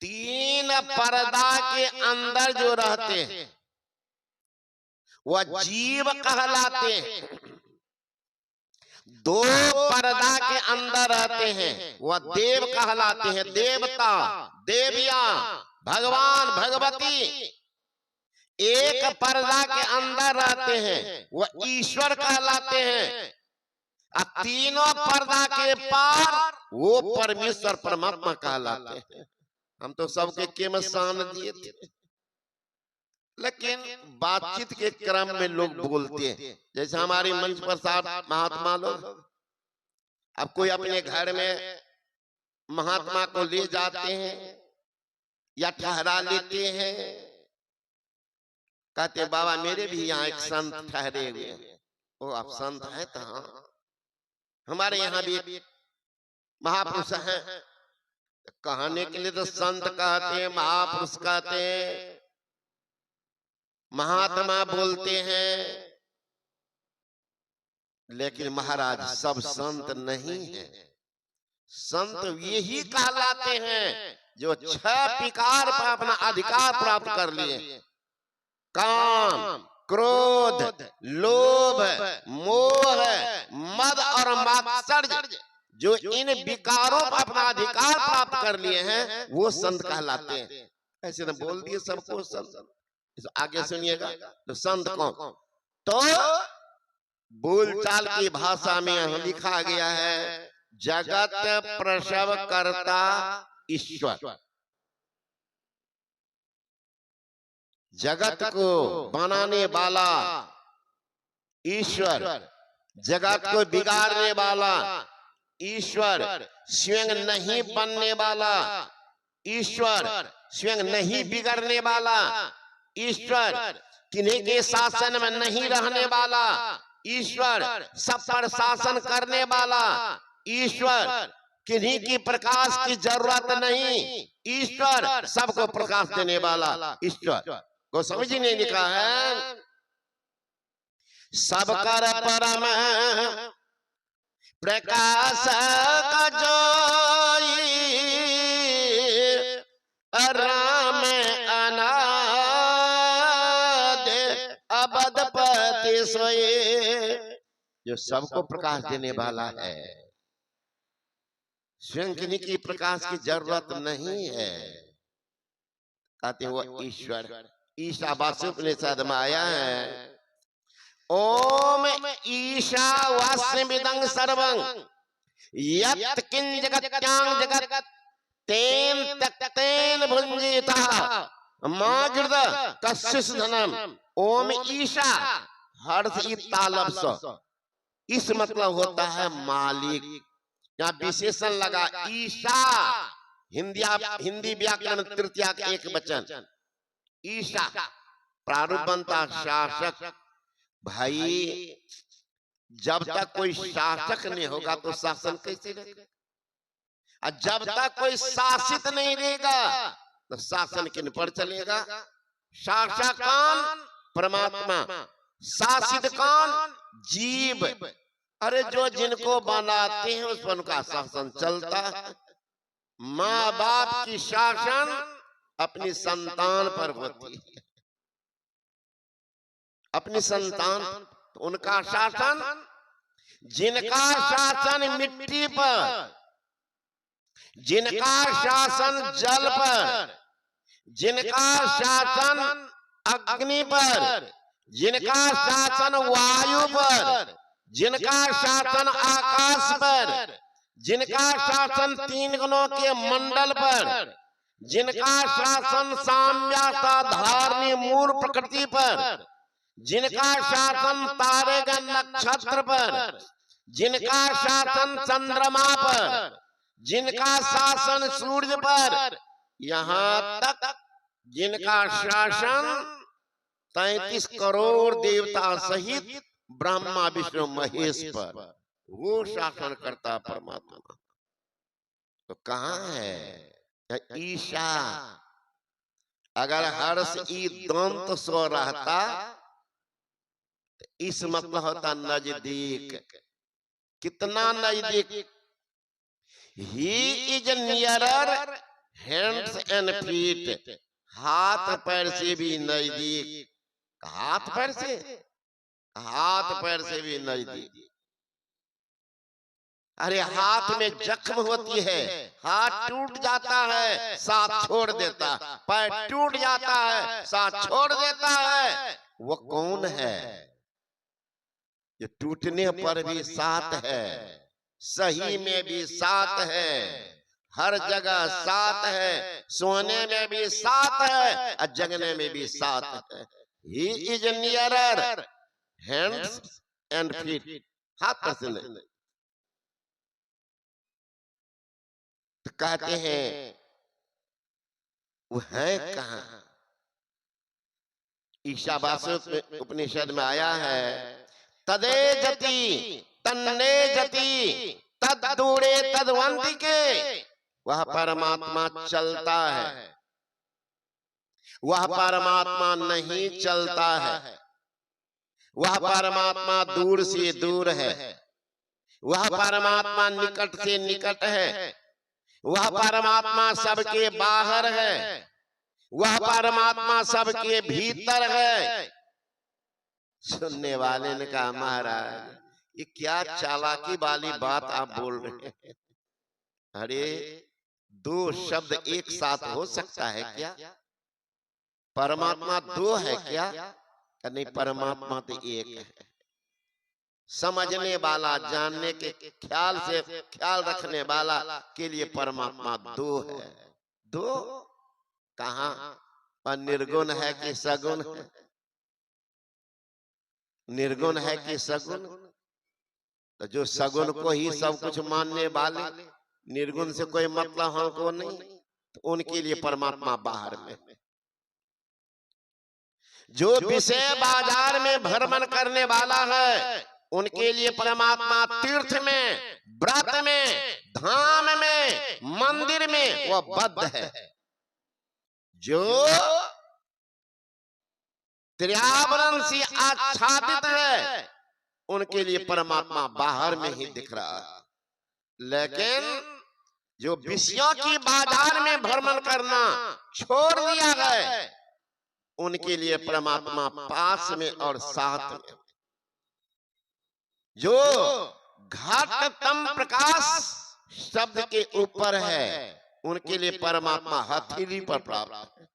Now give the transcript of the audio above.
तीन पर्दा के अंदर जो रहते हैं वह जीव कहलाते हैं। दो पर्दा के अंदर रहते हैं वह देव कहलाते हैं। देवता, देवियां, भगवान, भगवती। एक पर्दा के अंदर रहते हैं वह ईश्वर कहलाते हैं। तीनों पर्दा के पार वो परमेश्वर परमात्मा कहलाते हैं। हम तो सबके केवल शान दिए थे, लेकिन बातचीत के क्रम में लोग बोलते हैं। जैसे हमारी मंच पर साथ महात्मा लोग, अब कोई अपने घर में महात्मा को ले जाते हैं या ठहरा लेते हैं, कहते बाबा मेरे भी यहाँ एक संत ठहरे हुए हैं। ओ आप संत हैं? तो हाँ, हमारे यहाँ भी एक महापुरुष है। कहने के लिए तो संत कहते हैं, महापुरुष कहते हैं, महात्मा बोलते हैं, लेकिन महाराज सब संत नहीं है। संत यही कहलाते हैं जो छह विकार पर अपना अधिकार प्राप्त कर लिए। काम, क्रोध, लोभ, मोह, मद और मात्सर्य, जो इन विकारों पर अपना अधिकार प्राप्त कर लिए हैं वो संत कहलाते हैं। ऐसे न बोल दिए सबको संत। आगे सुनिएगा तो संत कौन? तो बोलचाल की भाषा में यहाँ लिखा गया है जगत प्रसव करता ईश्वर। जगत को बनाने वाला ईश्वर, जगत को बिगाड़ने वाला ईश्वर, स्वयं नहीं बनने वाला ईश्वर, स्वयं नहीं बिगड़ने वाला ईश्वर, किन्हीं के शासन में नहीं रहने वाला ईश्वर, सब पर शासन करने वाला ईश्वर, किन्हीं की प्रकाश की जरूरत नहीं ईश्वर, सबको प्रकाश देने वाला ईश्वर। गोस्वामी जी ने लिखा है सब कर परम प्रकाश का जोई राम अनाद अबदपति सोए। जो सबको प्रकाश देने वाला है, स्वयं किन्हीं की प्रकाश की जरूरत नहीं है, कहते हैं वो ईश्वर। ईशावास्योपनिषद में आया है ओम ईशावास्यमिदं सर्वं यत् किं जगत्यां जगत् तेन तक्तेन भुंजीतः मा गृद कस्यस धनम। ओम ईशा हर्ष तालब स, इस मतलब होता है मालिक। यहाँ विशेषण लगा ईशा, हिंदी व्याकरण तृतीया का एक वचन ईशा। प्रारूप बनता शासक। भाई जब तक कोई शासक नहीं होगा तो शासन कैसे रहेगा? और जब तक कोई शासित नहीं रहेगा तो शासन किन पर चलेगा? शासक कौन? परमात्मा। शासित कौन? जीव। अरे जो जिनको बनाते हैं उस पर उनका शासन चलता है। माँ बाप की शासन अपनी संतान पर होती है, अपनी संतान, तो उनका शासन, जिनका शासन मिट्टी पर, जिनका शासन जल पर, जिनका शासन अग्नि पर, जिनका शासन वायु पर, जिनका शासन आकाश पर, जिनका शासन तीन गुणों के मंडल पर, जिनका शासन साम्यता धारणी मूल प्रकृति पर, जिनका शासन तारेगण नक्षत्र पर, जिनका शासन चंद्रमा पर, जिनका शासन सूर्य पर, यहाँ तक जिनका शासन 33 करोड़ देवता सहित ब्रह्मा विष्णु महेश पर, वो शासन करता परमात्मा। तो कहाँ है ईशा? अगर हर्ष ई दंत सो रहता तो इस मतलब होता नजदीक। कितना नजदीक? He is nearer hands and feet, हाथ पैर से भी नजदीक। हाथ पैर से, हाथ पैर से भी नजदीक। अरे हाथ में जख्म होती है, हाथ टूट जाता है साथ छोड़ देता, पैर टूट जाता है साथ छोड़ देता है। वो कौन है? ये टूटने पर भी साथ है, सही में भी साथ है, हर जगह साथ है, सोने में भी साथ है और जगने में भी साथ है। He is nearer hands and feet, हाथ पैर से नहीं। तो कहते हैं वो है कहां? ईशावास्य उपनिषद में आया है, तदे जति तन्ने जति तद दूरे तदवंती के। वह परमात्मा चलता है, वह परमात्मा नहीं चलता है, वह परमात्मा दूर से दूर है, वह परमात्मा निकट से निकट है, वह परमात्मा सबके बाहर है, वह परमात्मा सबके भीतर है। सुनने वाले ने कहा, महाराज ये क्या चालाकी वाली बात आप बोल रहे हैं? अरे दो शब्द एक साथ हो सकता है क्या? परमात्मा दो है क्या? नहीं, परमात्मा तो एक है। समझने वाला, जानने के ख्याल से ख्याल रखने वाला के लिए परमात्मा दो है। दो कहां? और निर्गुण है कि सगुण है? निर्गुण है कि सगुण? तो जो सगुण को ही सब कुछ मानने वाले, निर्गुण से कोई मतलब हमको नहीं, तो उनके लिए परमात्मा बाहर में। जो विषय बाजार में भ्रमण करने वाला है, उनके लिए परमात्मा तीर्थ में, व्रत में, धाम में, मंदिर में वह बद्ध है। जो पर्यावरण से आच्छादित है, उनके लिए परमात्मा बाहर में ही दिख रहा है। लेकिन जो विषयों की बाजार में भ्रमण करना छोड़ दिया है, उनके लिए परमात्मा पास में और साथ में। जो घटतम प्रकाश शब्द के ऊपर है, उनके लिए परमात्मा हथेली पर प्राप्त है।